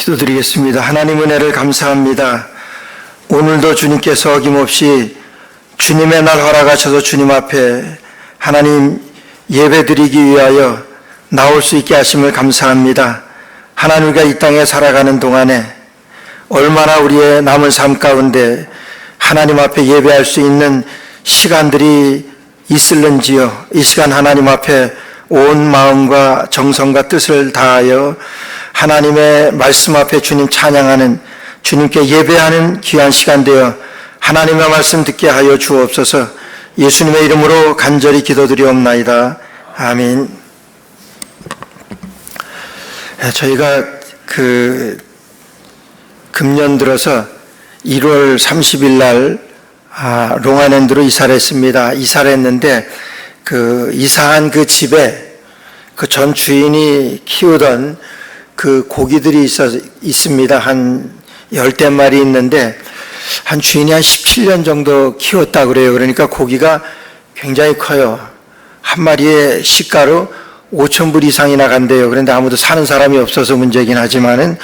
기도드리겠습니다. 하나님 은혜를 감사합니다. 오늘도 주님께서 어김없이 주님의 날 허락하셔서 주님 앞에 하나님 예배드리기 위하여 나올 수 있게 하심을 감사합니다. 하나님과 이 땅에 살아가는 동안에 얼마나 우리의 남은 삶 가운데 하나님 앞에 예배할 수 있는 시간들이 있을는지요. 이 시간 하나님 앞에 온 마음과 정성과 뜻을 다하여 하나님의 말씀 앞에 주님 찬양하는, 주님께 예배하는 귀한 시간 되어 하나님의 말씀 듣게 하여 주옵소서. 예수님의 이름으로 간절히 기도드리옵나이다. 아멘. 저희가 금년 들어서 1월 30일 날 롱아일랜드로 이사를 했습니다. 이사를 했는데 이사한 그 집에 그 전 주인이 키우던 그 고기들이 있습니다. 한 10대 마리 있는데 한 주인이 한 17년 정도 키웠다고 그래요. 그러니까 고기가 굉장히 커요. 한 마리의 시가로 5,000불 이상이나 간대요. 그런데 아무도 사는 사람이 없어서 문제긴 하지만은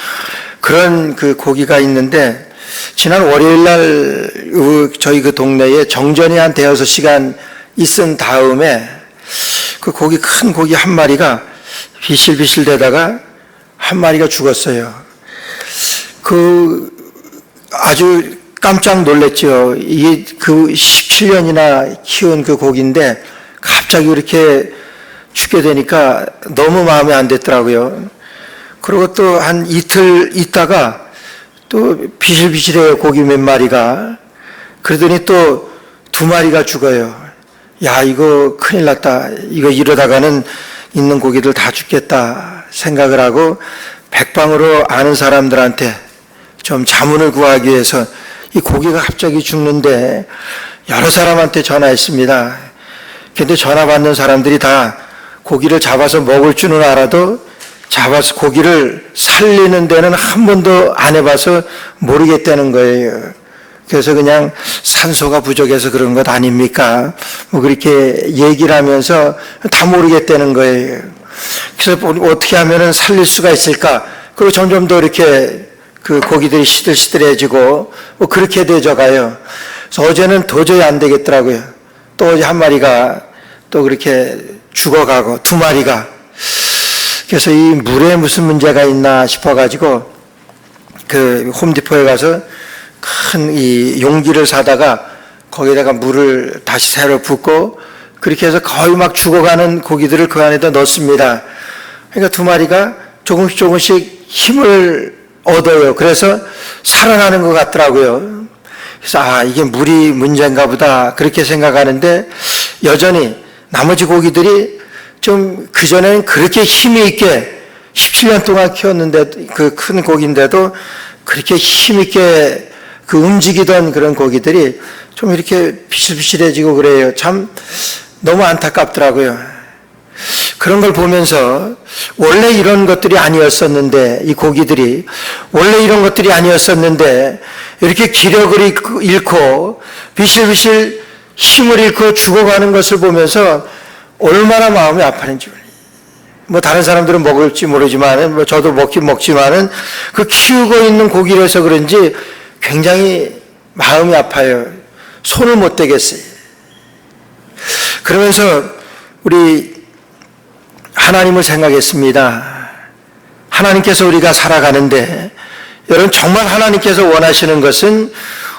그런 그 고기가 있는데 지난 월요일 날 저희 그 동네에 정전이 한 대여섯 시간 있은 다음에 그 고기, 큰 고기 한 마리가 비실비실 되다가 한 마리가 죽었어요. 아주 깜짝 놀랐죠. 이게 17년이나 키운 그 고기인데 갑자기 그렇게 죽게 되니까 너무 마음에 안 됐더라고요. 그리고 또 한 이틀 있다가 또 비실비실해요. 고기 몇 마리가. 그러더니 또 2마리가 죽어요. 야, 이거 큰일 났다. 이거 이러다가는 있는 고기들 다 죽겠다 생각을 하고 백방으로 아는 사람들한테 좀 자문을 구하기 위해서 이 고기가 갑자기 죽는데 여러 사람한테 전화했습니다. 근데 전화 받는 사람들이 다 고기를 잡아서 먹을 줄은 알아도 잡아서 고기를 살리는 데는 한 번도 안 해봐서 모르겠다는 거예요. 그래서 그냥 산소가 부족해서 그런 것 아닙니까? 뭐 그렇게 얘기를 하면서 다 모르겠다는 거예요. 그래서 어떻게 하면은 살릴 수가 있을까? 그리고 점점 더 이렇게 그 고기들이 시들시들해지고 뭐 그렇게 되져가요. 그래서 어제는 도저히 안 되겠더라고요. 또 어제 한 마리가 또 그렇게 죽어가고 2마리가. 그래서 이 물에 무슨 문제가 있나 싶어가지고 그 홈디포에 가서 큰 이 용기를 사다가 거기다가 물을 다시 새로 붓고 그렇게 해서 거의 막 죽어가는 고기들을 그 안에다 넣습니다. 그러니까 2마리가 조금씩 힘을 얻어요. 그래서 살아나는 것 같더라고요. 그래서 이게 물이 문제인가 보다 그렇게 생각하는데 여전히 나머지 고기들이 좀 그전에는 그렇게 힘이 있게 17년 동안 키웠는데 그 큰 고기인데도 그렇게 힘 있게 움직이던 그런 고기들이 좀 이렇게 비실비실해지고 그래요. 참 너무 안타깝더라고요. 그런 걸 보면서 원래 이런 것들이 아니었었는데 이 고기들이 원래 이런 것들이 아니었었는데 이렇게 기력을 잃고 비실비실 힘을 잃고 죽어가는 것을 보면서 얼마나 마음이 아팠는지. 뭐 다른 사람들은 먹을지 모르지만 뭐 저도 먹긴 먹지만은 그 키우고 있는 고기라서 그런지 굉장히 마음이 아파요. 손을 못 대겠어요. 그러면서 우리 하나님을 생각했습니다. 하나님께서 우리가 살아가는데 여러분 정말 하나님께서 원하시는 것은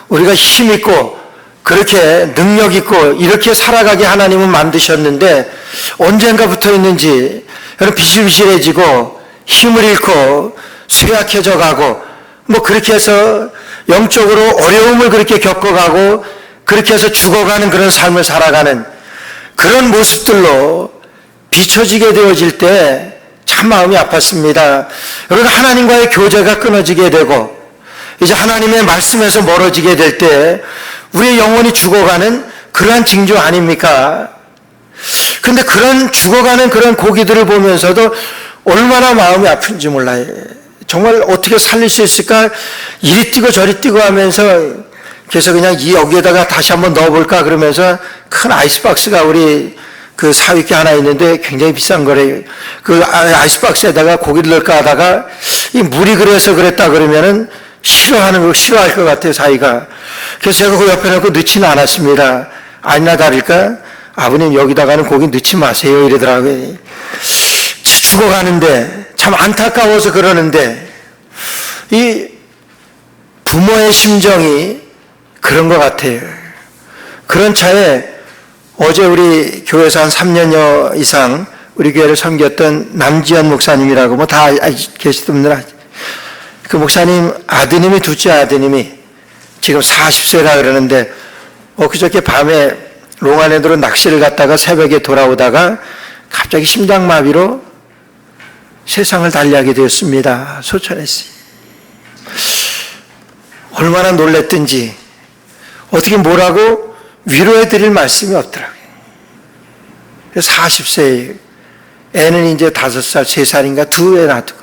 우리가 힘 있고 그렇게 능력 있고 이렇게 살아가게 하나님은 만드셨는데 언젠가 붙어 있는지 여러분 비실비실해지고 힘을 잃고 쇠약해져 가고 뭐 그렇게 해서 영적으로 어려움을 그렇게 겪어가고 그렇게 해서 죽어가는 그런 삶을 살아가는 그런 모습들로 비춰지게 되어질 때 참 마음이 아팠습니다. 여러분 하나님과의 교제가 끊어지게 되고 이제 하나님의 말씀에서 멀어지게 될 때 우리의 영혼이 죽어가는 그러한 징조 아닙니까? 근데 그런 죽어가는 그런 고기들을 보면서도 얼마나 마음이 아픈지 몰라요. 정말 어떻게 살릴 수 있을까? 이리 뛰고 저리 뛰고 하면서 그래서 그냥 여기에다가 다시 한번 넣어볼까 그러면서 큰 아이스박스가 우리 그 사위께 하나 있는데 굉장히 비싼 거래요. 그 아이스박스에다가 고기를 넣을까 하다가 이 물이 그래서 그랬다 그러면은 싫어할 것 같아요, 자기가. 그래서 제가 그 옆에 놓고 넣지는 않았습니다. 아니나 다를까? 아버님 여기다가는 고기 넣지 마세요. 이러더라고요. 죽어가는데, 참 안타까워서 그러는데, 이 부모의 심정이 그런 것 같아요. 그런 차에 어제 우리 교회에서 한 3년여 이상 우리 교회를 섬겼던 남지현 목사님이라고 뭐 다 계시던 분들 그 목사님 아드님이 둘째 아드님이 지금 40세라 그러는데 그저께 밤에 롱안에도로 낚시를 갔다가 새벽에 돌아오다가 갑자기 심장마비로 세상을 달리하게 되었습니다. 소천했어요. 얼마나 놀랬든지 어떻게 뭐라고 위로해 드릴 말씀이 없더라고요. 40세에 애는 이제 5살, 3살인가 2애 놔두고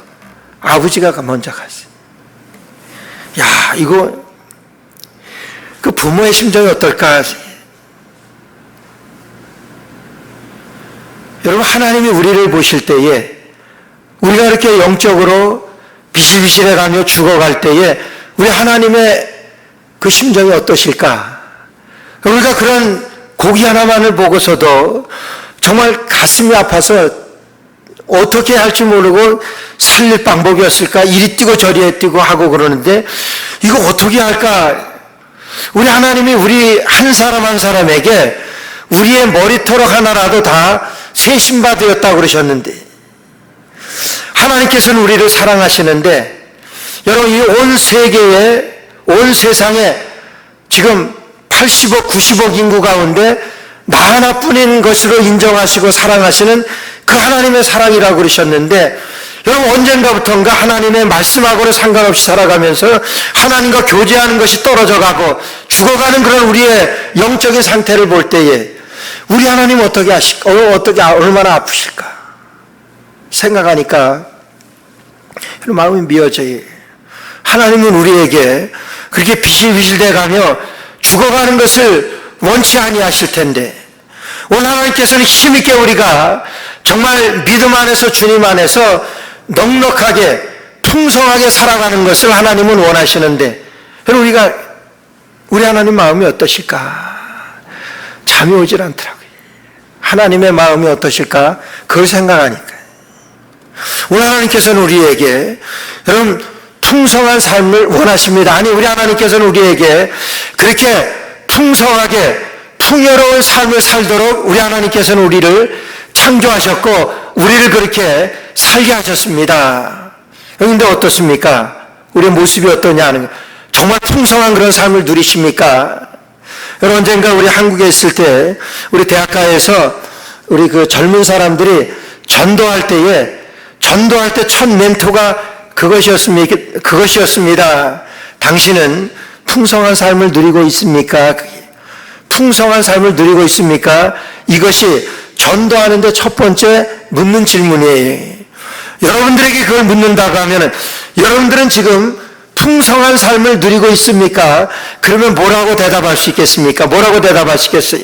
아버지가 먼저 갔어요. 야, 이거 그 부모의 심정이 어떨까? 여러분, 하나님이 우리를 보실 때에 우리가 이렇게 영적으로 비실비실해가며 죽어갈 때에 우리 하나님의 그 심정이 어떠실까? 우리가 그런 고기 하나만을 보고서도 정말 가슴이 아파서 어떻게 할 줄 모르고 살릴 방법이 없을까? 이리 뛰고 저리 뛰고 하고 그러는데 이거 어떻게 할까? 우리 하나님이 우리 한 사람 한 사람에게 우리의 머리털 하나라도 다 새 신바 되었다고 그러셨는데 하나님께서는 우리를 사랑하시는데 여러분, 이 온 세계에, 온 세상에 지금 80억, 90억 인구 가운데 나 하나뿐인 것으로 인정하시고 사랑하시는 그 하나님의 사랑이라고 그러셨는데 여러분, 언젠가부터인가 하나님의 말씀하고는 상관없이 살아가면서 하나님과 교제하는 것이 떨어져 가고 죽어가는 그런 우리의 영적인 상태를 볼 때에 우리 하나님 어떻게 하실까? 얼마나 아프실까? 생각하니까 마음이 미어져요. 하나님은 우리에게 그렇게 비실비실돼 가며 죽어가는 것을 원치 아니하실 텐데 오늘 하나님께서는 힘있게 우리가 정말 믿음 안에서 주님 안에서 넉넉하게 풍성하게 살아가는 것을 하나님은 원하시는데 여러분, 우리 하나님 마음이 어떠실까? 잠이 오질 않더라고요. 하나님의 마음이 어떠실까? 그걸 생각하니까 오늘 하나님께서는 우리에게 여러분 풍성한 삶을 원하십니다. 아니, 우리 하나님께서는 우리에게 그렇게 풍성하게 풍요로운 삶을 살도록 우리 하나님께서는 우리를 창조하셨고 우리를 그렇게 살게 하셨습니다. 그런데 어떻습니까? 우리의 모습이 어떠냐 하는 거예요. 정말 풍성한 그런 삶을 누리십니까? 여러분, 언젠가 우리 한국에 있을 때 우리 대학가에서 우리 그 젊은 사람들이 전도할 때 첫 멘토가 그것이었습니다. 당신은 풍성한 삶을 누리고 있습니까? 풍성한 삶을 누리고 있습니까? 이것이 전도하는데 첫 번째 묻는 질문이에요. 여러분들에게 그걸 묻는다고 하면 여러분들은 지금 풍성한 삶을 누리고 있습니까? 그러면 뭐라고 대답할 수 있겠습니까? 뭐라고 대답하시겠어요?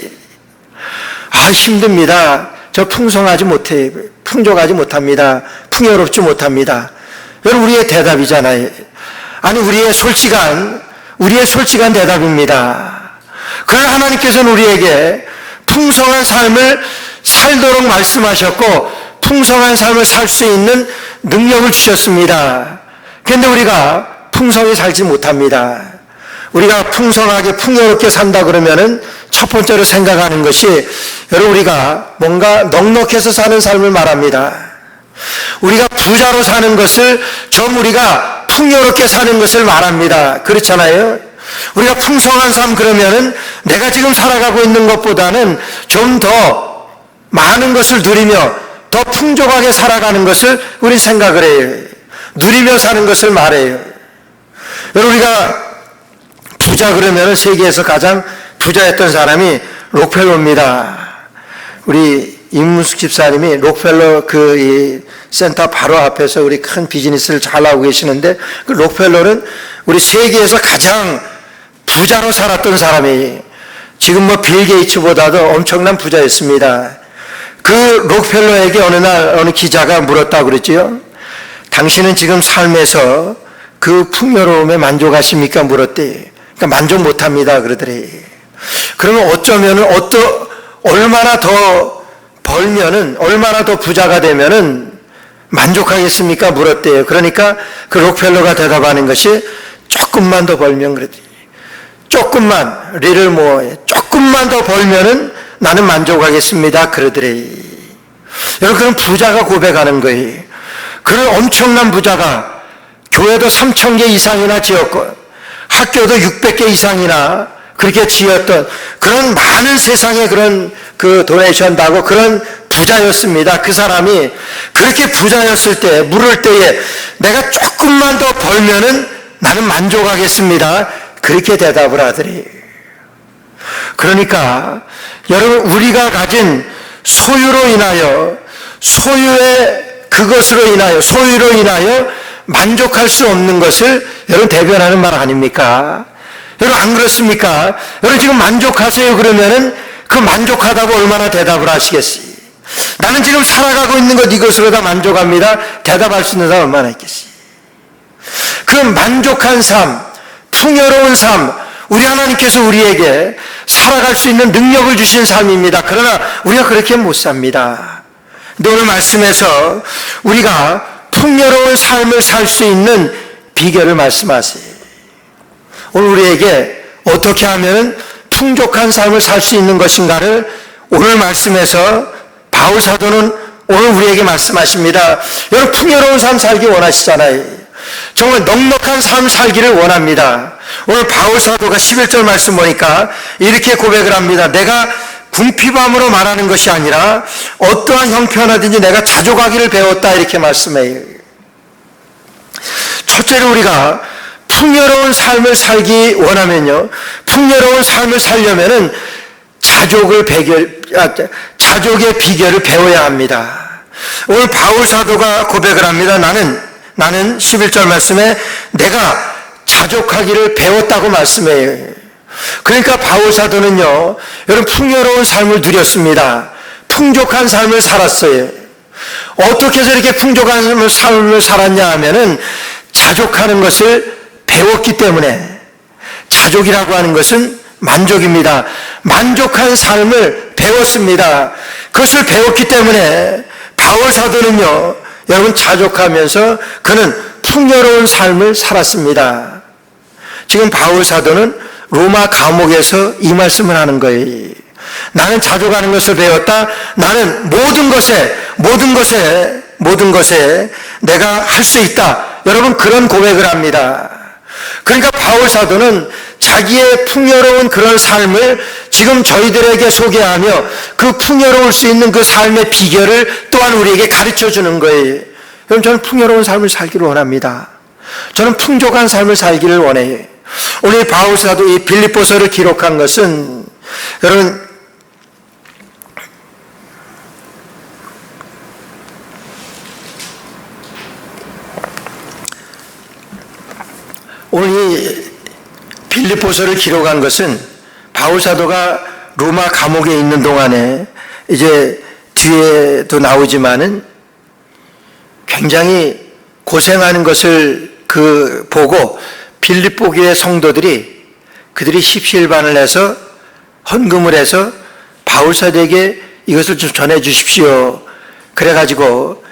힘듭니다. 저 풍성하지 못해, 풍족하지 못합니다. 풍요롭지 못합니다. 여러분, 우리의 대답이잖아요. 아니, 우리의 솔직한 대답입니다. 그러나 하나님께서는 우리에게 풍성한 삶을 살도록 말씀하셨고 풍성한 삶을 살 수 있는 능력을 주셨습니다. 그런데 우리가 풍성히 살지 못합니다. 우리가 풍성하게 풍요롭게 산다 그러면은 첫 번째로 생각하는 것이 여러분, 우리가 뭔가 넉넉해서 사는 삶을 말합니다. 우리가 부자로 사는 것을 좀 우리가 풍요롭게 사는 것을 말합니다. 그렇잖아요. 우리가 풍성한 삶 그러면은 내가 지금 살아가고 있는 것보다는 좀 더 많은 것을 누리며 더 풍족하게 살아가는 것을 우리 생각을 해요. 누리며 사는 것을 말해요. 여러분, 우리가 부자 그러면은 세계에서 가장 부자였던 사람이 록펠러입니다. 우리 임문숙 집사님이 록펠러 이 센터 바로 앞에서 우리 큰 비즈니스를 잘 하고 계시는데 그 록펠러는 우리 세계에서 가장 부자로 살았던 사람이에요. 지금 빌 게이츠보다도 엄청난 부자였습니다. 그 록펠러에게 어느 날 어느 기자가 물었다고 그랬지요. 당신은 지금 삶에서 그 풍요로움에 만족하십니까? 물었대. 그러니까 만족 못합니다. 그러더래. 그러면 어쩌면은 얼마나 더 벌면은, 얼마나 더 부자가 되면은 만족하겠습니까? 물었대요. 그러니까 그 록펠러가 대답하는 것이 조금만 더 벌면 그랬더니 조금만, 리를 모어해. 조금만 더 벌면은 나는 만족하겠습니다. 그러더래. 여러분, 그런 부자가 고백하는 거예요. 그런 엄청난 부자가 교회도 3,000개 이상이나 지었고 학교도 600개 이상이나 그렇게 지었던 그런 많은 세상에 그런 그 도네이션 받고 그런 부자였습니다. 그 사람이 그렇게 부자였을 때, 물을 때에 내가 조금만 더 벌면은 나는 만족하겠습니다. 그렇게 대답을 하더래. 그러니까 여러분, 우리가 가진 소유로 인하여, 소유로 인하여 만족할 수 없는 것을 여러분 대변하는 말 아닙니까? 여러분 안 그렇습니까? 여러분 지금 만족하세요 그러면은 그 만족하다고 얼마나 대답을 하시겠어요? 나는 지금 살아가고 있는 것 이것으로 다 만족합니다. 대답할 수 있는 사람 얼마나 있겠어요? 그 만족한 삶, 풍요로운 삶, 우리 하나님께서 우리에게 살아갈 수 있는 능력을 주신 삶입니다. 그러나 우리가 그렇게 못 삽니다. 근데 오늘 말씀에서 우리가 풍요로운 삶을 살 수 있는 비결을 말씀하세요. 오늘 우리에게 어떻게 하면 풍족한 삶을 살 수 있는 것인가를 오늘 말씀에서 바울 사도는 오늘 우리에게 말씀하십니다. 여러분 풍요로운 삶 살기 원하시잖아요. 정말 넉넉한 삶 살기를 원합니다. 오늘 바울 사도가 11절 말씀 보니까 이렇게 고백을 합니다. 내가 궁핍함으로 말하는 것이 아니라 어떠한 형편하든지 내가 자족하기를 배웠다 이렇게 말씀해요. 첫째로 우리가 풍요로운 삶을 살기 원하면요, 풍요로운 삶을 살려면은 자족의 비결을 배워야 합니다. 오늘 바울 사도가 고백을 합니다. 나는 11절 말씀에 내가 자족하기를 배웠다고 말씀해요. 그러니까 바울 사도는요, 여러분 풍요로운 삶을 누렸습니다. 풍족한 삶을 살았어요. 어떻게 해서 이렇게 풍족한 삶을 살았냐 하면은 자족하는 것을 배웠기 때문에, 자족이라고 하는 것은 만족입니다. 만족한 삶을 배웠습니다. 그것을 배웠기 때문에 바울 사도는요, 여러분 자족하면서 그는 풍요로운 삶을 살았습니다. 지금 바울 사도는 로마 감옥에서 이 말씀을 하는 거예요. 나는 자족하는 것을 배웠다. 나는 모든 것에 내가 할 수 있다. 여러분 그런 고백을 합니다. 그러니까 바울 사도는 자기의 풍요로운 그런 삶을 지금 저희들에게 소개하며 그 풍요로울 수 있는 그 삶의 비결을 또한 우리에게 가르쳐 주는 거예요. 여러분 저는 풍요로운 삶을 살기를 원합니다. 저는 풍족한 삶을 살기를 원해요. 오늘 바울 사도 이 빌립보서를 기록한 것은 여러분 오늘 이 빌립보서를 기록한 것은 바울 사도가 로마 감옥에 있는 동안에 이제 뒤에도 나오지만은 굉장히 고생하는 것을 보고 빌립보 교회 성도들이 그들이 십시일반을 해서 헌금을 해서 바울 사도에게 이것을 좀 전해 주십시오. 그래가지고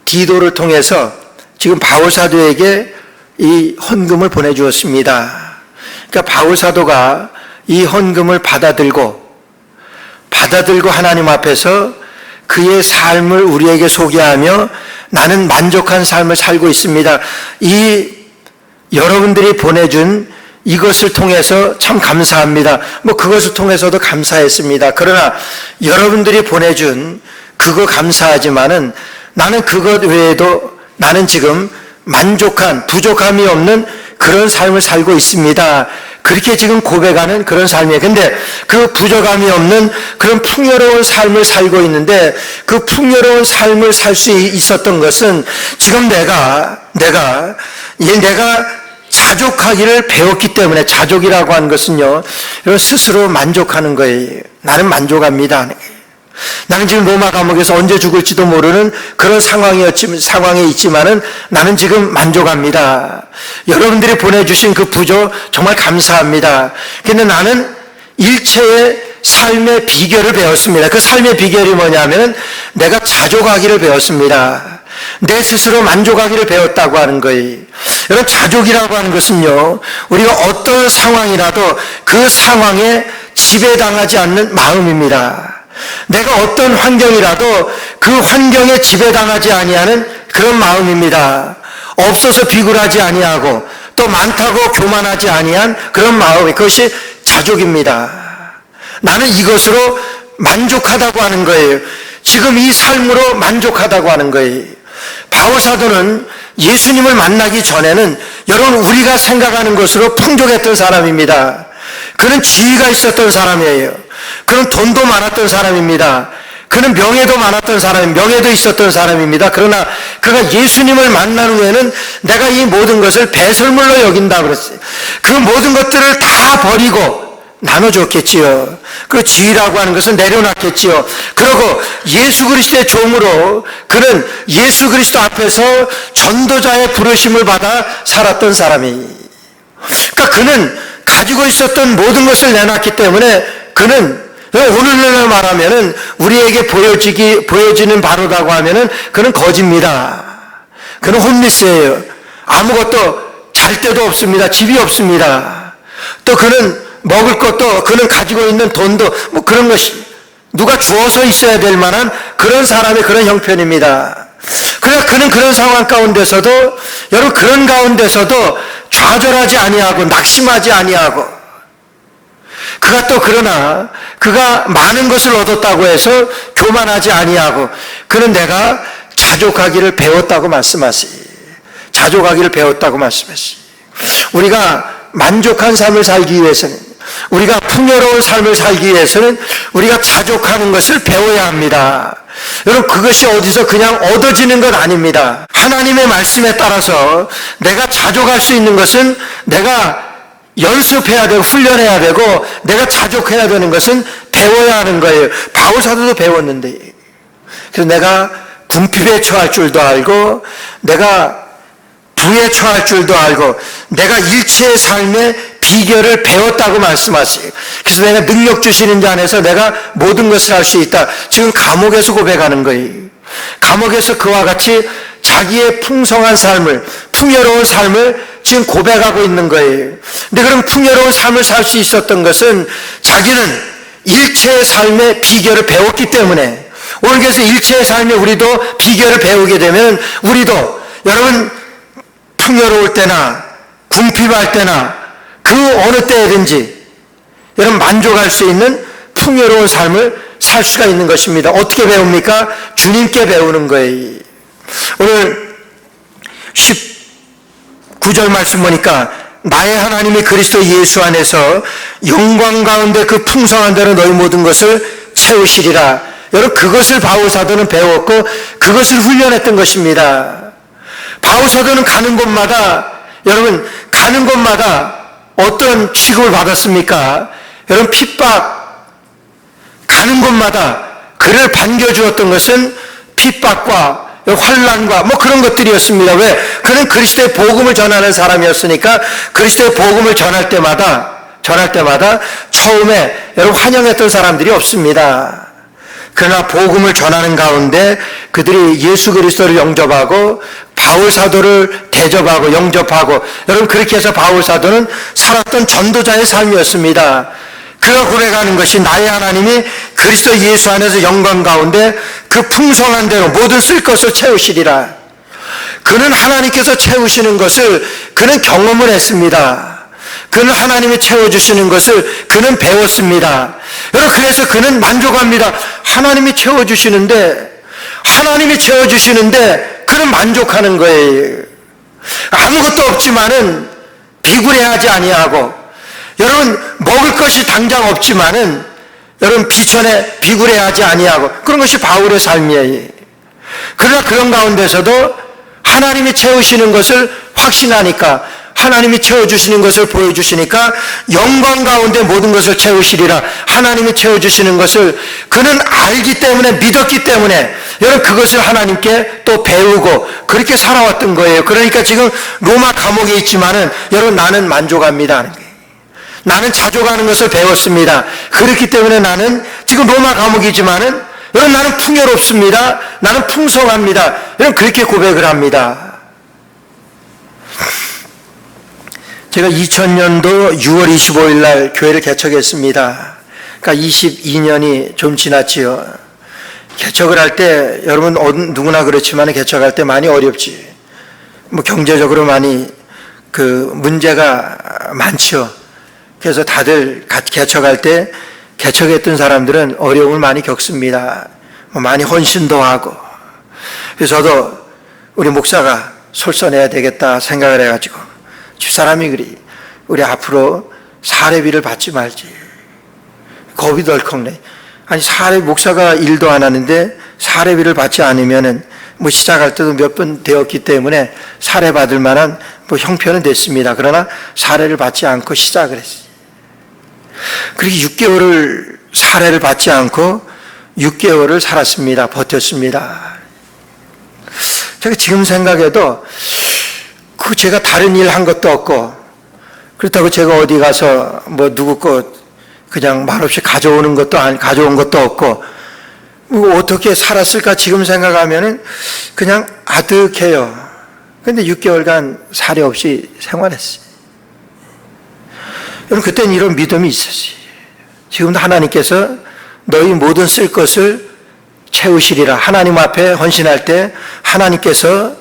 디도를 통해서 지금 바울 사도에게 이 헌금을 보내주었습니다. 그러니까 바울 사도가 이 헌금을 받아들고 하나님 앞에서 그의 삶을 우리에게 소개하며 나는 만족한 삶을 살고 있습니다. 이 여러분들이 보내준 이것을 통해서 참 감사합니다. 그것을 통해서도 감사했습니다. 그러나 여러분들이 보내준 그거 감사하지만은 나는 그것 외에도 나는 지금 만족한, 부족함이 없는 그런 삶을 살고 있습니다. 그렇게 지금 고백하는 그런 삶이에요. 근데 그 부족함이 없는 그런 풍요로운 삶을 살고 있는데 그 풍요로운 삶을 살 수 있었던 것은 지금 내가 자족하기를 배웠기 때문에, 자족이라고 하는 것은요, 스스로 만족하는 거예요. 나는 만족합니다. 나는 지금 로마 감옥에서 언제 죽을지도 모르는 그런 상황에 있지만은 나는 지금 만족합니다. 여러분들이 보내주신 그 부조 정말 감사합니다. 근데 나는 일체의 삶의 비결을 배웠습니다. 그 삶의 비결이 뭐냐면 내가 자족하기를 배웠습니다. 내 스스로 만족하기를 배웠다고 하는 거예요. 여러분, 자족이라고 하는 것은요, 우리가 어떤 상황이라도 그 상황에 지배당하지 않는 마음입니다. 내가 어떤 환경이라도 그 환경에 지배당하지 아니하는 그런 마음입니다. 없어서 비굴하지 아니하고 또 많다고 교만하지 아니한 그런 마음, 그것이 자족입니다. 나는 이것으로 만족하다고 하는 거예요. 지금 이 삶으로 만족하다고 하는 거예요. 바울사도는 예수님을 만나기 전에는 여러분, 우리가 생각하는 것으로 풍족했던 사람입니다. 그는 지위가 있었던 사람이에요. 그는 돈도 많았던 사람입니다. 그는 명예도 많았던 사람, 명예도 있었던 사람입니다. 그러나 그가 예수님을 만난 후에는 내가 이 모든 것을 배설물로 여긴다 그랬어요. 그 모든 것들을 다 버리고 나눠줬겠지요. 그 지위라고 하는 것은 내려놨겠지요. 그리고 예수 그리스도의 종으로 그는 예수 그리스도 앞에서 전도자의 부르심을 받아 살았던 사람이, 그러니까 그는 가지고 있었던 모든 것을 내놨기 때문에 그는 오늘날 말하면은 우리에게 보여지는 바로라고 하면은 그는 거짓입니다. 그는 홈리스예요. 아무것도 잘 데도 없습니다. 집이 없습니다. 또 그는 먹을 것도, 그는 가지고 있는 돈도 뭐 그런 것이 누가 주어서 있어야 될 만한 그런 사람의 그런 형편입니다. 그러나 그는 그런 상황 가운데서도, 여러분, 그런 가운데서도 좌절하지 아니하고 낙심하지 아니하고, 그가 또 그러나 그가 많은 것을 얻었다고 해서 교만하지 아니하고, 그는 내가 자족하기를 배웠다고 말씀하시니, 자족하기를 배웠다고 말씀하시니, 우리가 만족한 삶을 살기 위해서는, 우리가 풍요로운 삶을 살기 위해서는 우리가 자족하는 것을 배워야 합니다. 여러분, 그것이 어디서 그냥 얻어지는 것 아닙니다. 하나님의 말씀에 따라서 내가 자족할 수 있는 것은 내가 연습해야 되고 훈련해야 되고, 내가 자족해야 되는 것은 배워야 하는 거예요. 바울사도도 배웠는데, 그래서 내가 궁핍에 처할 줄도 알고, 내가 부에 처할 줄도 알고, 내가 일체의 삶의 비결을 배웠다고 말씀하세요. 그래서 내가 능력 주시는 자 안에서 내가 모든 것을 할 수 있다. 지금 감옥에서 고백하는 거예요. 감옥에서 그와 같이 자기의 풍성한 삶을, 풍요로운 삶을 지금 고백하고 있는 거예요. 근데 그럼 풍요로운 삶을 살 수 있었던 것은 자기는 일체의 삶의 비결을 배웠기 때문에, 오늘 그래서 일체의 삶에 우리도 비결을 배우게 되면 우리도 여러분, 풍요로울 때나 궁핍할 때나 그 어느 때든지 여러분 만족할 수 있는 풍요로운 삶을 살 수가 있는 것입니다. 어떻게 배웁니까? 주님께 배우는 거예요. 오늘 19절 말씀 보니까 나의 하나님이 그리스도 예수 안에서 영광 가운데 그 풍성한 대로 너희 모든 것을 채우시리라. 여러분, 그것을 바울사도는 배웠고 그것을 훈련했던 것입니다. 바울사도는 가는 곳마다, 여러분, 가는 곳마다 어떤 취급을 받았습니까? 여러분, 핍박, 가는 곳마다 그를 반겨주었던 것은 핍박과 환난과 뭐 그런 것들이었습니다. 왜? 그는 그리스도의 복음을 전하는 사람이었으니까 그리스도의 복음을 전할 때마다 처음에 여러분 환영했던 사람들이 없습니다. 그러나 복음을 전하는 가운데 그들이 예수 그리스도를 영접하고 바울사도를 대접하고 영접하고, 여러분, 그렇게 해서 바울사도는 살았던 전도자의 삶이었습니다. 그가 고백하는 것이 나의 하나님이 그리스도 예수 안에서 영광 가운데 그 풍성한 대로 모든 쓸 것을 채우시리라. 그는 하나님께서 채우시는 것을 그는 경험을 했습니다. 그는 하나님이 채워주시는 것을 그는 배웠습니다. 여러분, 그래서 그는 만족합니다. 하나님이 채워주시는데 그는 만족하는 거예요. 아무것도 없지만은 비굴해하지 아니하고, 여러분, 먹을 것이 당장 없지만은 여러분 비천에 비굴해하지 아니하고, 그런 것이 바울의 삶이에요. 그러나 그런 가운데서도 하나님이 채우시는 것을 확신하니까, 하나님이 채워주시는 것을 보여주시니까 영광 가운데 모든 것을 채우시리라. 하나님이 채워주시는 것을 그는 알기 때문에, 믿었기 때문에 여러분 그것을 하나님께 또 배우고 그렇게 살아왔던 거예요. 그러니까 지금 로마 감옥에 있지만은 여러분 나는 만족합니다 하는 거예요. 나는 자족하는 것을 배웠습니다. 그렇기 때문에 나는 지금 로마 감옥이지만은 여러분 나는 풍요롭습니다. 나는 풍성합니다. 여러분 그렇게 고백을 합니다. 제가 2000년도 6월 25일 날 교회를 개척했습니다. 그러니까 22년이 좀 지났지요. 개척을 할 때 여러분 누구나 그렇지만 개척할 때 많이 어렵지. 뭐 경제적으로 많이 그 문제가 많죠. 그래서 다들 개척할 때 개척했던 사람들은 어려움을 많이 겪습니다. 많이 헌신도 하고. 그래서 저도 우리 목사가 솔선해야 되겠다 생각을 해가지고 집사람이 그리 우리 앞으로 사례비를 받지 말지. 겁이 덜컥 내. 아니 목사가 일도 안 하는데 사례비를 받지 않으면은 뭐 시작할 때도 몇 번 되었기 때문에 사례 받을 만한 뭐 형편은 됐습니다. 그러나 사례를 받지 않고 시작을 했어요. 그렇게 6개월을 사례를 받지 않고 6개월을 살았습니다. 버텼습니다. 제가 지금 생각해도 제가 다른 일 한 것도 없고 그렇다고 제가 어디 가서 뭐 누구 것 그냥 말없이 가져온 것도 없고 뭐 어떻게 살았을까 지금 생각하면은 그냥 아득해요. 근데 6개월간 사례 없이 생활했어요. 여러분 그때는 이런 믿음이 있었어요. 지금도 하나님께서 너희 모든 쓸 것을 채우시리라. 하나님 앞에 헌신할 때 하나님께서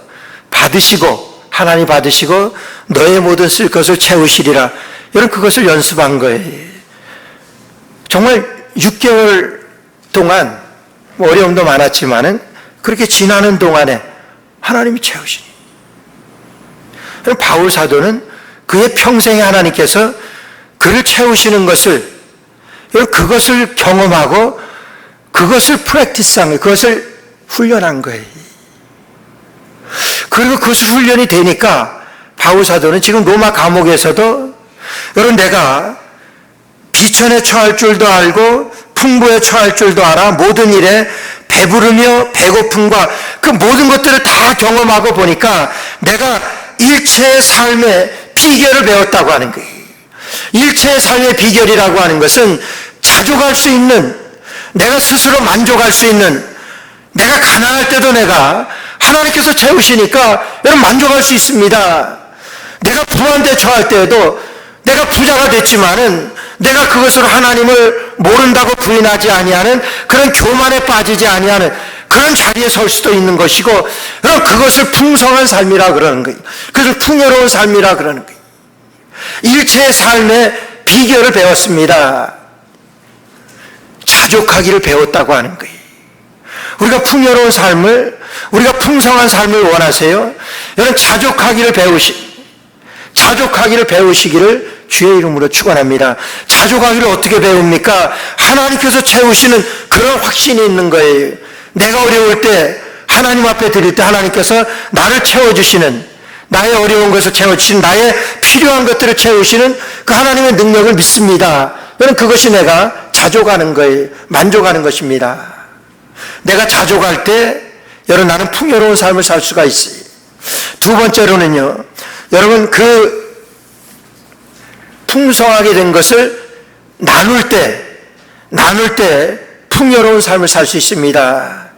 하나님 받으시고 너의 모든 쓸 것을 채우시리라. 여러분 그것을 연습한 거예요. 정말 6개월 동안 어려움도 많았지만은 그렇게 지나는 동안에 하나님이 채우시니. 바울 사도는 그의 평생에 하나님께서 그를 채우시는 것을, 그것을 경험하고 그것을 프랙티스한 거예요. 그것을 훈련한 거예요. 그리고 그것이 훈련이 되니까 바울 사도는 지금 로마 감옥에서도 여러분 내가 비천에 처할 줄도 알고 풍부에 처할 줄도 알아. 모든 일에 배부르며 배고픔과 그 모든 것들을 다 경험하고 보니까 내가 일체의 삶의 비결을 배웠다고 하는 거예요. 일체의 삶의 비결이라고 하는 것은 자족할 수 있는, 내가 스스로 만족할 수 있는, 내가 가난할 때도 내가 하나님께서 채우시니까 여러분 만족할 수 있습니다. 내가 부한 데 처할 때에도 내가 부자가 됐지만은 내가 그것으로 하나님을 모른다고 부인하지 아니하는 그런 교만에 빠지지 아니하는 그런 자리에 설 수도 있는 것이고, 그럼 그것을 풍성한 삶이라 그러는 거예요. 그것을 풍요로운 삶이라 그러는 거예요. 일체의 삶의 비결을 배웠습니다. 자족하기를 배웠다고 하는 거예요. 우리가 풍요로운 삶을, 우리가 풍성한 삶을 원하세요? 여러분 자족하기를 배우시기를 주의 이름으로 축원합니다. 자족하기를 어떻게 배웁니까? 하나님께서 채우시는 그런 확신이 있는 거예요. 내가 어려울 때 하나님 앞에 드릴 때 하나님께서 나를 채워주시는, 나의 어려운 것을 채워주시는, 나의 필요한 것들을 채우시는 그 하나님의 능력을 믿습니다. 여러분 그것이 내가 자족하는 거예요. 만족하는 것입니다. 내가 자족할 때 여러분 나는 풍요로운 삶을 살 수가 있어요. 두 번째로는요, 여러분 그 풍성하게 된 것을 나눌 때 풍요로운 삶을 살 수 있습니다.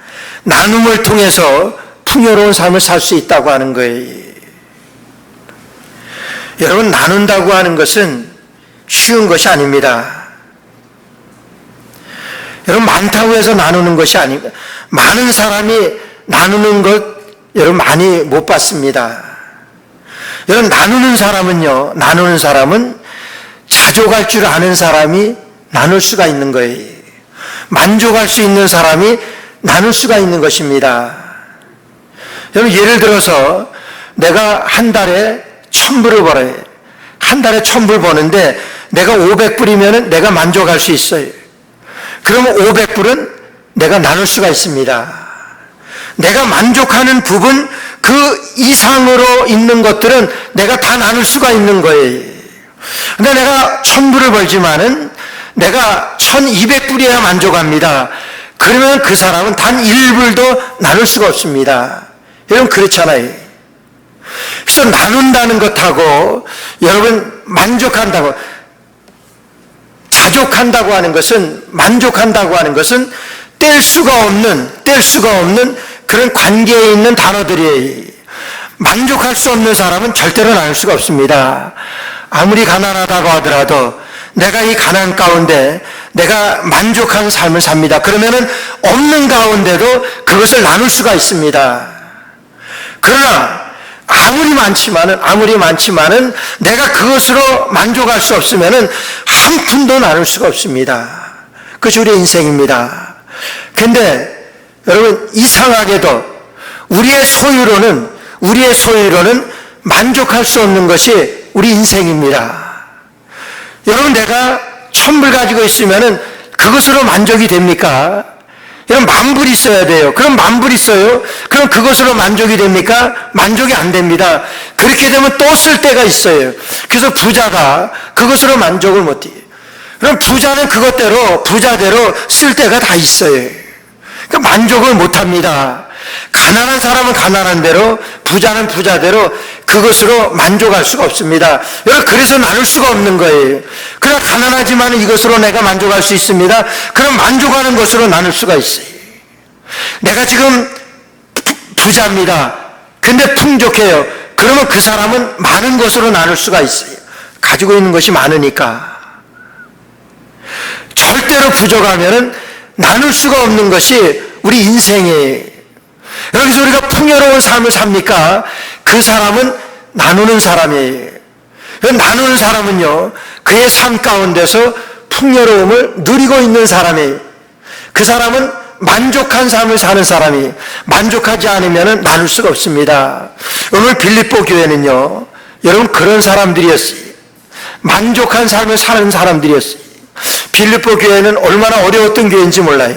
나눔을 통해서 풍요로운 삶을 살 수 있다고 하는 거예요. 여러분 나눈다고 하는 것은 쉬운 것이 아닙니다. 여러분 많다고 해서 나누는 것이 아닙니다. 많은 사람이 나누는 것 여러분 많이 못 봤습니다. 여러분 나누는 사람은 자족할 줄 아는 사람이 나눌 수가 있는 거예요. 만족할 수 있는 사람이 나눌 수가 있는 것입니다. 여러분 예를 들어서 내가 한 달에 1,000불을 벌어요. 한 달에 1,000불 버는데 내가 500불이면 내가 만족할 수 있어요. 그러면 500불은 내가 나눌 수가 있습니다. 내가 만족하는 부분, 그 이상으로 있는 것들은 내가 다 나눌 수가 있는 거예요. 근데 내가 1,000불을 벌지만은 내가 1,200불이어야 만족합니다. 그러면 그 사람은 단 1불도 나눌 수가 없습니다. 여러분 그렇잖아요. 그래서 나눈다는 것하고 여러분 만족한다고, 자족한다고 하는 것은, 만족한다고 하는 것은 뗄 수가 없는 그런 관계에 있는 단어들이에요. 만족할 수 없는 사람은 절대로 나눌 수가 없습니다. 아무리 가난하다고 하더라도 내가 이 가난 가운데 내가 만족한 삶을 삽니다. 그러면은 없는 가운데도 그것을 나눌 수가 있습니다. 그러나 아무리 많지만은 내가 그것으로 만족할 수 없으면은 한 푼도 나눌 수가 없습니다. 그것이 우리의 인생입니다. 근데 여러분 이상하게도 우리의 소유로는 만족할 수 없는 것이 우리 인생입니다. 여러분 내가 1,000불 가지고 있으면은 그것으로 만족이 됩니까? 여러분 10,000불 있어야 돼요. 그럼 10,000불 있어요. 그럼 그것으로 만족이 됩니까? 만족이 안 됩니다. 그렇게 되면 또 쓸 때가 있어요. 그래서 부자가 그것으로 만족을 못 해요. 그럼 부자는 부자대로 쓸 때가 다 있어요. 그러니까 만족을 못 합니다. 가난한 사람은 가난한 대로, 부자는 부자대로 그것으로 만족할 수가 없습니다. 여러분 그래서 나눌 수가 없는 거예요. 그러나 가난하지만 이것으로 내가 만족할 수 있습니다. 그럼 만족하는 것으로 나눌 수가 있어요. 내가 지금 부자입니다. 근데 풍족해요. 그러면 그 사람은 많은 것으로 나눌 수가 있어요. 가지고 있는 것이 많으니까. 절대로 부족하면은 나눌 수가 없는 것이 우리 인생이에요. 여기서 우리가 풍요로운 삶을 삽니까? 그 사람은 나누는 사람이에요. 나누는 사람은요, 그의 삶 가운데서 풍요로움을 누리고 있는 사람이에요. 그 사람은 만족한 삶을 사는 사람이, 만족하지 않으면 나눌 수가 없습니다. 오늘 빌립보 교회는요, 여러분 그런 사람들이었어요. 만족한 삶을 사는 사람들이었어요. 빌립보 교회는 얼마나 어려웠던 교회인지 몰라요.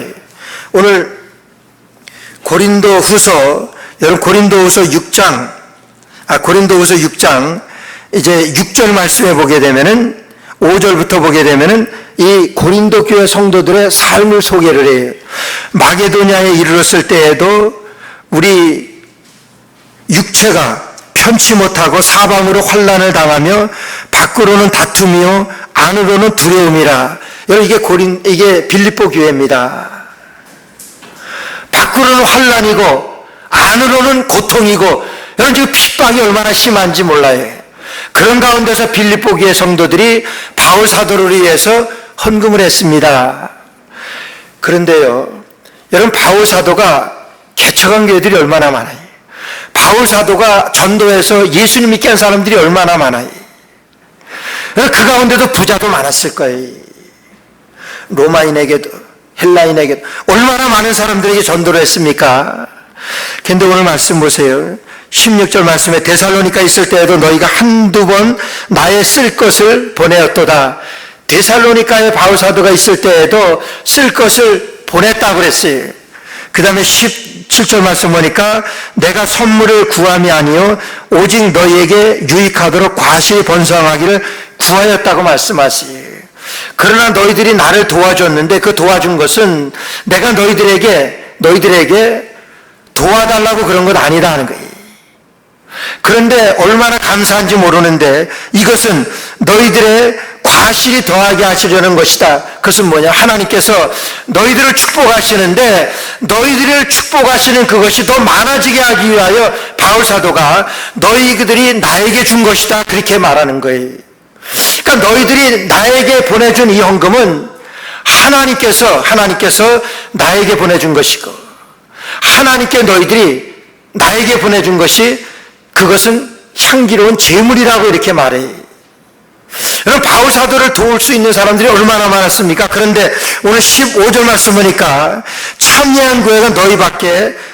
오늘 고린도후서 6장 이제 6절 말씀에 보게 되면은 5절부터 보게 되면은 이 고린도 교회 성도들의 삶을 소개를 해요. 마게도냐에 이르렀을 때에도 우리 육체가 편치 못하고 사방으로 환난을 당하며 밖으로는 다툼이요 안으로는 두려움이라. 여러분 이게 빌립보 교회입니다. 밖으로는 환난이고 안으로는 고통이고, 여러분 지금 핍박이 얼마나 심한지 몰라요. 그런 가운데서 빌립보 교회 성도들이 바울 사도를 위해서 헌금을 했습니다. 그런데요, 여러분 바울 사도가 개척한 교회들이 얼마나 많아요. 바울 사도가 전도해서 예수님 믿게 한 사람들이 얼마나 많아요. 그 가운데도 부자도 많았을 거예요. 로마인에게도 헬라인에게도 얼마나 많은 사람들에게 전도를 했습니까? 근데 오늘 말씀 보세요. 16절 말씀에 데살로니가 있을 때에도 너희가 한두 번 나의 쓸 것을 보내었도다. 데살로니가에 바울 사도가 있을 때에도 쓸 것을 보냈다고 그랬어요. 그 다음에 17절 말씀 보니까 내가 선물을 구함이 아니요 오직 너희에게 유익하도록 과실이 번성하기를 구하였다고 말씀하시요. 그러나 너희들이 나를 도와줬는데 그 도와준 것은 내가 너희들에게 도와달라고 그런 것 아니다 하는 거예요. 그런데 얼마나 감사한지 모르는데 이것은 너희들의 과실이 더하게 하시려는 것이다. 그것은 뭐냐? 하나님께서 너희들을 축복하시는데 너희들을 축복하시는 그것이 더 많아지게 하기 위하여 바울 사도가 너희들이 나에게 준 것이다. 그렇게 말하는 거예요. 그러니까 너희들이 나에게 보내준 이 헌금은 하나님께서 나에게 보내준 것이고, 하나님께 너희들이 나에게 보내준 것이 그것은 향기로운 제물이라고 이렇게 말해요. 여러분 바울 사도를 도울 수 있는 사람들이 얼마나 많았습니까? 그런데 오늘 15절 말씀 보니까 참여한 교회가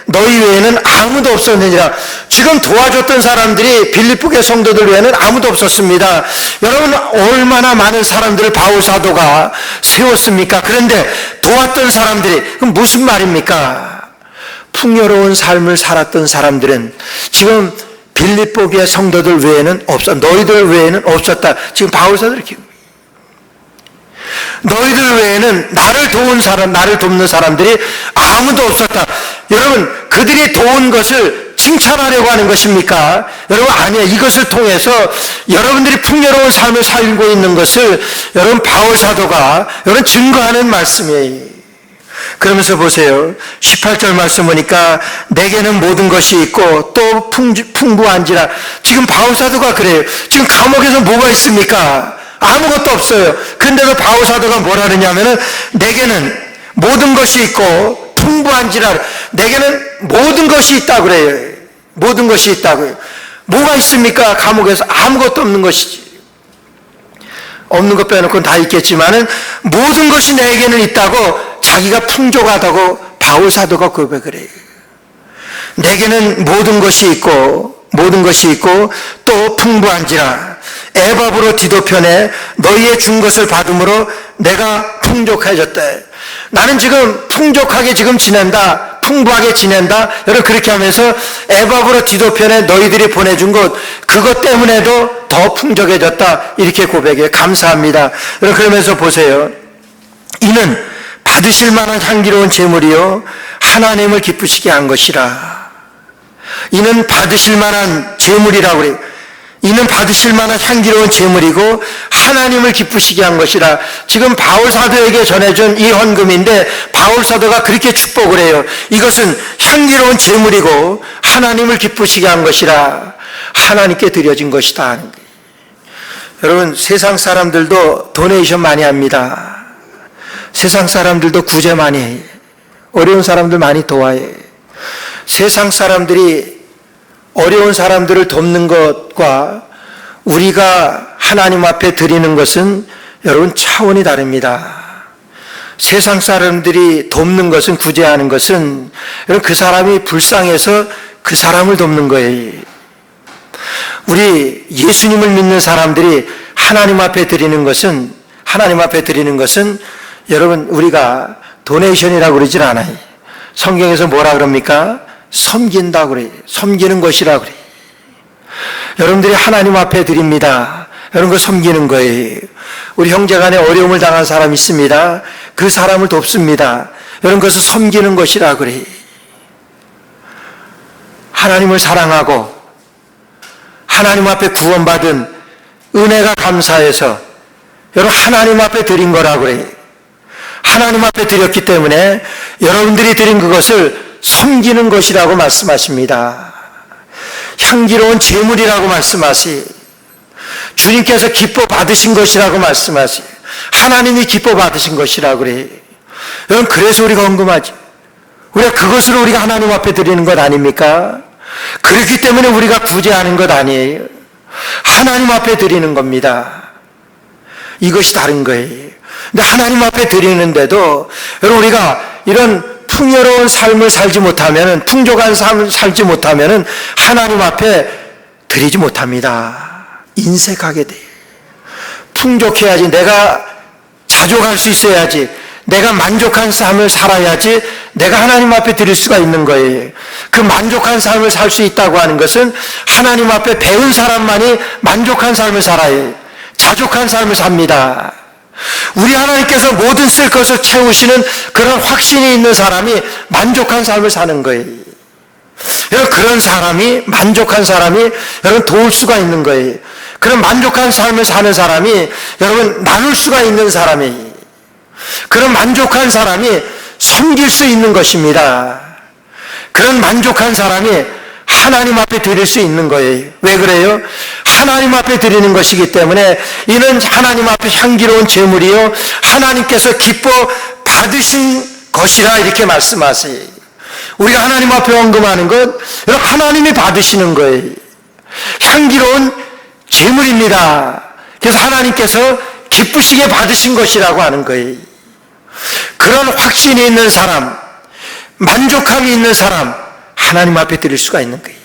너희 외에는 아무도 없었느니라. 지금 도와줬던 사람들이 빌립보 교회 성도들 외에는 아무도 없었습니다. 여러분 얼마나 많은 사람들을 바울 사도가 세웠습니까? 그런데 도왔던 사람들이, 그럼 무슨 말입니까? 풍요로운 삶을 살았던 사람들은 지금 빌립보 교회 성도들 외에는 없었다. 너희들 외에는 없었다. 지금 바울 사도는 이렇게 너희들 외에는 나를 도운 사람, 나를 돕는 사람들이 아무도 없었다. 여러분, 그들이 도운 것을 칭찬하려고 하는 것입니까? 여러분, 아니야. 이것을 통해서 여러분들이 풍요로운 삶을 살고 있는 것을 여러분 바울 사도가 여러분 증거하는 말씀이에요. 그러면서 보세요. 18절 말씀 보니까 내게는 모든 것이 있고 또 풍부한지라. 지금 바울 사도가 그래요. 지금 감옥에서 뭐가 있습니까? 아무것도 없어요. 근데도 바울 사도가 뭐라 그러냐면은 내게는 모든 것이 있고 풍부한지라. 내게는 모든 것이 있다고 그래요. 모든 것이 있다고요. 뭐가 있습니까? 감옥에서 아무것도 없는 것이지. 없는 것 빼놓고는 다 있겠지만은 모든 것이 내게는 있다고 자기가 풍족하다고 바울 사도가 고백을 해요. 내게는 모든 것이 있고 또 풍부한지라. 에바브로 디도편에 너희의 준 것을 받음으로 내가 풍족해졌다. 나는 지금 풍족하게 지금 지낸다. 풍부하게 지낸다. 여러분 그렇게 하면서 에바브로 디도편에 너희들이 보내준 것 그것 때문에도 더 풍족해졌다. 이렇게 고백해. 감사합니다. 여러분 그러면서 보세요. 이는 받으실 만한 향기로운 제물이요 하나님을 기쁘시게 한 것이라. 이는 받으실 만한 제물이라고 그래요. 이는 받으실 만한 향기로운 제물이고 하나님을 기쁘시게 한 것이라. 지금 바울 사도에게 전해준 이 헌금인데 바울 사도가 그렇게 축복을 해요. 이것은 향기로운 제물이고 하나님을 기쁘시게 한 것이라. 하나님께 드려진 것이다 하는 거예요. 여러분 세상 사람들도 도네이션 많이 합니다. 세상 사람들도 구제 많이 해요. 어려운 사람들 많이 도와요. 세상 사람들이 어려운 사람들을 돕는 것과 우리가 하나님 앞에 드리는 것은 여러분 차원이 다릅니다. 세상 사람들이 돕는 것은 구제하는 것은 여러분 그 사람이 불쌍해서 그 사람을 돕는 거예요. 우리 예수님을 믿는 사람들이 하나님 앞에 드리는 것은 여러분 우리가 도네이션이라고 그러질 않아요. 성경에서 뭐라 그럽니까? 섬긴다고 그래요. 섬기는 것이라고 그래요. 여러분들이 하나님 앞에 드립니다. 여러분 그 섬기는 거예요. 우리 형제간에 어려움을 당한 사람이 있습니다. 그 사람을 돕습니다. 여러분 그것을 섬기는 것이라고 그래요. 하나님을 사랑하고 하나님 앞에 구원받은 은혜가 감사해서 여러분 하나님 앞에 드린 거라고 그래요. 하나님 앞에 드렸기 때문에 여러분들이 드린 그것을 섬기는 것이라고 말씀하십니다. 향기로운 제물이라고 말씀하시. 주님께서 기뻐 받으신 것이라고 말씀하시. 하나님이 기뻐 받으신 것이라고 그래요. 여러분 그래서 우리가 헌금하지. 우리가 그것으로 우리가 하나님 앞에 드리는 것 아닙니까? 그렇기 때문에 우리가 구제하는 것 아니에요. 하나님 앞에 드리는 겁니다. 이것이 다른 거예요. 근데 하나님 앞에 드리는데도 여러분 우리가 이런 풍요로운 삶을 살지 못하면, 풍족한 삶을 살지 못하면 하나님 앞에 드리지 못합니다. 인색하게 돼요. 풍족해야지, 내가 자족할 수 있어야지, 내가 만족한 삶을 살아야지 내가 하나님 앞에 드릴 수가 있는 거예요. 그 만족한 삶을 살 수 있다고 하는 것은 하나님 앞에 배운 사람만이 만족한 삶을 살아요. 자족한 삶을 삽니다. 우리 하나님께서 모든 쓸 것을 채우시는 그런 확신이 있는 사람이 만족한 삶을 사는 거예요. 여러분 그런 사람이, 만족한 사람이 여러분 도울 수가 있는 거예요. 그런 만족한 삶을 사는 사람이 여러분 나눌 수가 있는 사람이에요. 그런 만족한 사람이 섬길 수 있는 것입니다. 그런 만족한 사람이 하나님 앞에 드릴 수 있는 거예요. 왜 그래요? 하나님 앞에 드리는 것이기 때문에 이는 하나님 앞에 향기로운 제물이요 하나님께서 기뻐 받으신 것이라 이렇게 말씀하세요. 우리가 하나님 앞에 헌금하는 것 하나님이 받으시는 거예요. 향기로운 제물입니다. 그래서 하나님께서 기쁘시게 받으신 것이라고 하는 거예요. 그런 확신이 있는 사람, 만족함이 있는 사람, 하나님 앞에 드릴 수가 있는 거예요.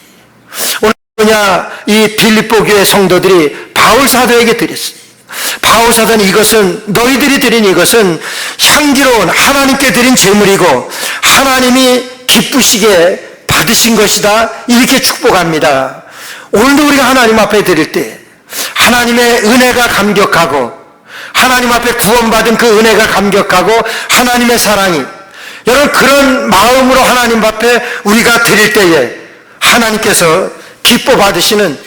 오늘 뭐냐, 이 빌립보 교회 성도들이 바울 사도에게 드렸어요. 바울 사도는 이것은, 너희들이 드린 이것은 향기로운 하나님께 드린 제물이고 하나님이 기쁘시게 받으신 것이다, 이렇게 축복합니다. 오늘도 우리가 하나님 앞에 드릴 때 하나님의 은혜가 감격하고, 하나님 앞에 구원받은 그 은혜가 감격하고, 하나님의 사랑이, 여러분 그런 마음으로 하나님 앞에 우리가 드릴 때에 하나님께서 기뻐 받으시는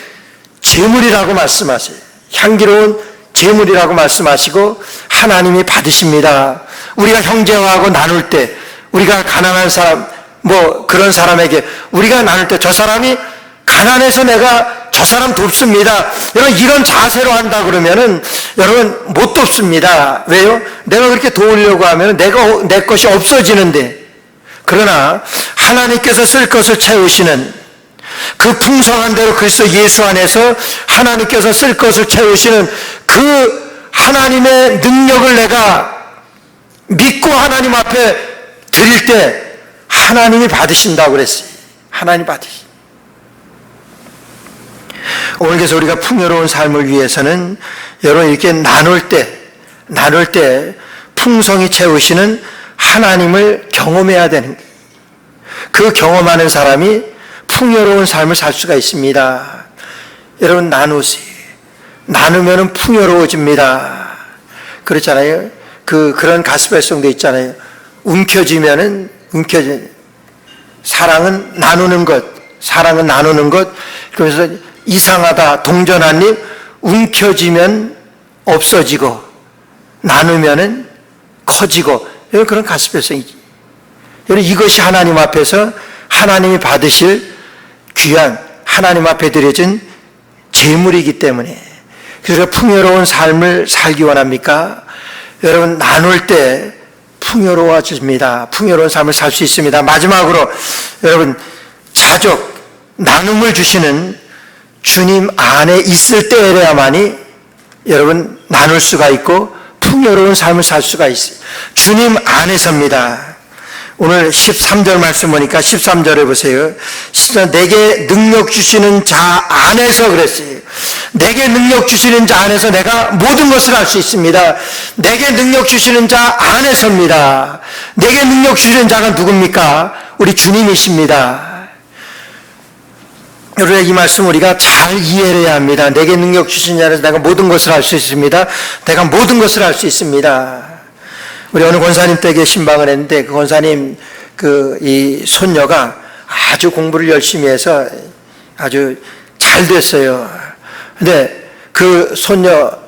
제물이라고 말씀하세요. 향기로운 제물이라고 말씀하시고 하나님이 받으십니다. 우리가 형제와하고 나눌 때, 우리가 가난한 사람, 그런 사람에게 우리가 나눌 때, 저 사람이 가난해서 내가 저 사람 돕습니다, 여러분 이런 자세로 한다 그러면은 여러분 못 돕습니다. 왜요? 내가 그렇게 도우려고 하면 내 것이 없어지는데, 그러나 하나님께서 쓸 것을 채우시는 그 풍성한 대로 그리스도 예수 안에서 하나님께서 쓸 것을 채우시는 그 하나님의 능력을 내가 믿고 하나님 앞에 드릴 때 하나님이 받으신다고 그랬어요. 하나님 받으신다. 오늘 그래서 우리가 풍요로운 삶을 위해서는 여러분 이렇게 나눌 때 풍성히 채우시는 하나님을 경험해야 되는 거예요. 그 경험하는 사람이 풍요로운 삶을 살 수가 있습니다. 여러분 나누세요. 나누면 풍요로워집니다. 그렇잖아요. 그런 가스펠송도 있잖아요. 사랑은 나누는 것. 그래서 이상하다, 동전 한 입, 움켜쥐면 없어지고 나누면은 커지고, 이런 그런 가스펠송이지. 여러분 이것이 하나님 앞에서 하나님이 받으실 귀한, 하나님 앞에 드려진 제물이기 때문에, 그래서 풍요로운 삶을 살기 원합니까? 여러분 나눌 때 풍요로워집니다. 풍요로운 삶을 살 수 있습니다. 마지막으로 여러분 자족, 나눔을 주시는 주님 안에 있을 때에야만이 여러분 나눌 수가 있고 풍요로운 삶을 살 수가 있어요. 주님 안에서입니다. 오늘 13절 말씀 보니까 13절에 보세요. 내게 능력 주시는 자 안에서 그랬어요. 내게 능력 주시는 자 안에서 내가 모든 것을 할 수 있습니다. 내게 능력 주시는 자 안에서입니다. 내게 능력 주시는 자가 누굽니까? 우리 주님이십니다. 여러분 이 말씀 우리가 잘 이해를 해야 합니다. 내게 능력 주시는 자 안에서 내가 모든 것을 할 수 있습니다. 내가 모든 것을 할 수 있습니다. 우리 어느 권사님 댁에 신방을 했는데, 그 권사님 이 손녀가 아주 공부를 열심히 해서 아주 잘 됐어요. 근데 그 손녀가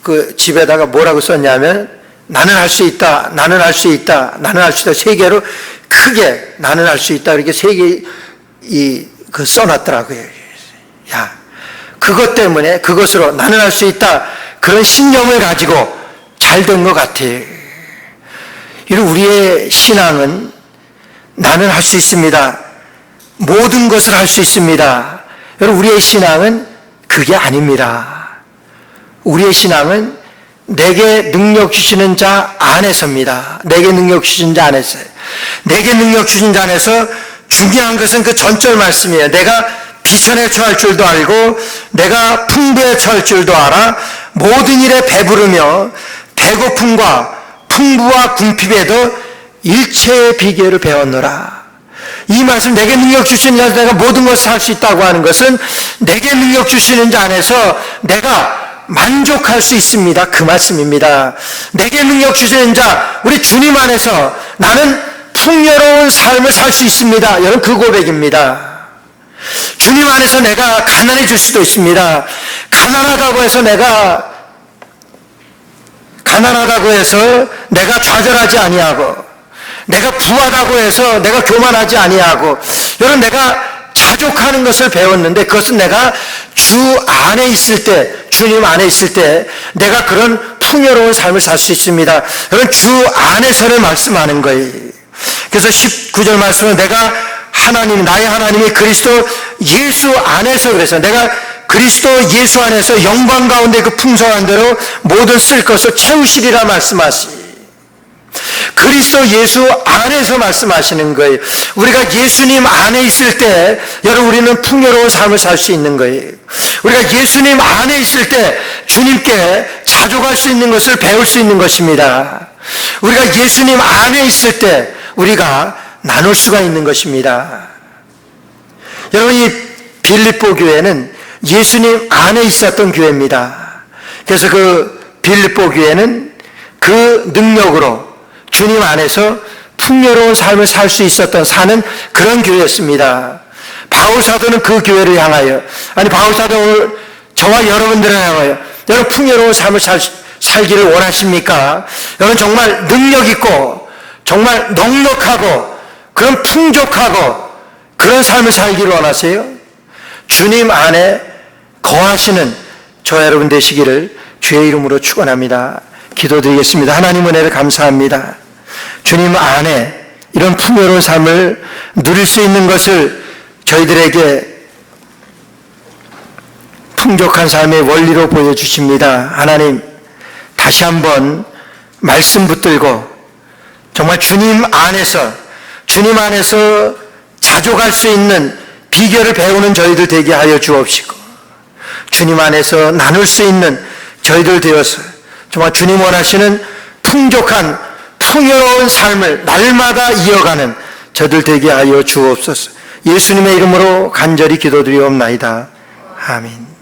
그 집에다가 뭐라고 썼냐면, 나는 할 수 있다, 나는 할 수 있다, 나는 할 수 있다, 세 개로 크게 나는 할 수 있다, 이렇게 세 개 써놨더라고요. 야, 그것 때문에, 그것으로 나는 할 수 있다, 그런 신념을 가지고 잘 된 것 같아요. 우리의 신앙은 나는 할 수 있습니다, 모든 것을 할 수 있습니다. 여러분 우리의 신앙은 그게 아닙니다. 우리의 신앙은 내게 능력 주시는 자 안에서입니다. 내게 능력 주신 자 안에서. 내게 능력 주신 자 안에서 중요한 것은 그 전절 말씀이에요. 내가 비천에 처할 줄도 알고 내가 풍부에 처할 줄도 알아. 모든 일에 배부르며 배고픔과 풍부와 궁핍에도 일체의 비결을 배웠노라. 이 말씀, 내게 능력 주시는 자 안에서 내가 모든 것을 할 수 있다고 하는 것은 내게 능력 주시는 자 안에서 내가 만족할 수 있습니다, 그 말씀입니다. 내게 능력 주시는 자, 우리 주님 안에서 나는 풍요로운 삶을 살 수 있습니다. 여러분 그 고백입니다. 주님 안에서 내가 가난해질 수도 있습니다. 가난하다고 해서 내가 좌절하지 아니하고, 내가 부하다고 해서 내가 교만하지 아니하고, 여러분 내가 자족하는 것을 배웠는데, 그것은 내가 주 안에 있을 때, 주님 안에 있을 때 내가 그런 풍요로운 삶을 살 수 있습니다. 여러분 주 안에서를 말씀하는 거예요. 그래서 19절 말씀은 내가 나의 하나님이 그리스도 예수 안에서, 그래서 내가 그리스도 예수 안에서 영광 가운데 그 풍성한 대로 모든 쓸 것을 채우시리라 말씀하시. 그리스도 예수 안에서 말씀하시는 거예요. 우리가 예수님 안에 있을 때 여러분 우리는 풍요로운 삶을 살 수 있는 거예요. 우리가 예수님 안에 있을 때 주님께 자족할 수 있는 것을 배울 수 있는 것입니다. 우리가 예수님 안에 있을 때 우리가 나눌 수가 있는 것입니다. 여러분, 이 빌립보 교회는 예수님 안에 있었던 교회입니다. 그래서 그 빌립보 교회는 그 능력으로 주님 안에서 풍요로운 삶을 살 수 있었던 사는 그런 교회였습니다. 바울 사도는 그 교회를 향하여, 바울 사도는 오늘 저와 여러분들을 향하여, 여러분 풍요로운 삶을 살기를 원하십니까? 여러분 정말 능력 있고 정말 넉넉하고 그런 풍족하고 그런 삶을 살기를 원하세요? 주님 안에 거하시는 저 여러분 되시기를 주의 이름으로 축원합니다. 기도드리겠습니다. 하나님 은혜를 감사합니다. 주님 안에 이런 풍요로운 삶을 누릴 수 있는 것을 저희들에게 풍족한 삶의 원리로 보여주십니다. 하나님, 다시 한번 말씀 붙들고 정말 주님 안에서 자족할 수 있는 비결을 배우는 저희들 되게 하여 주옵시고, 주님 안에서 나눌 수 있는 저희들 되어서 정말 주님 원하시는 풍족한 풍요로운 삶을 날마다 이어가는 저들 되게 하여 주옵소서. 예수님의 이름으로 간절히 기도드리옵나이다. 아멘.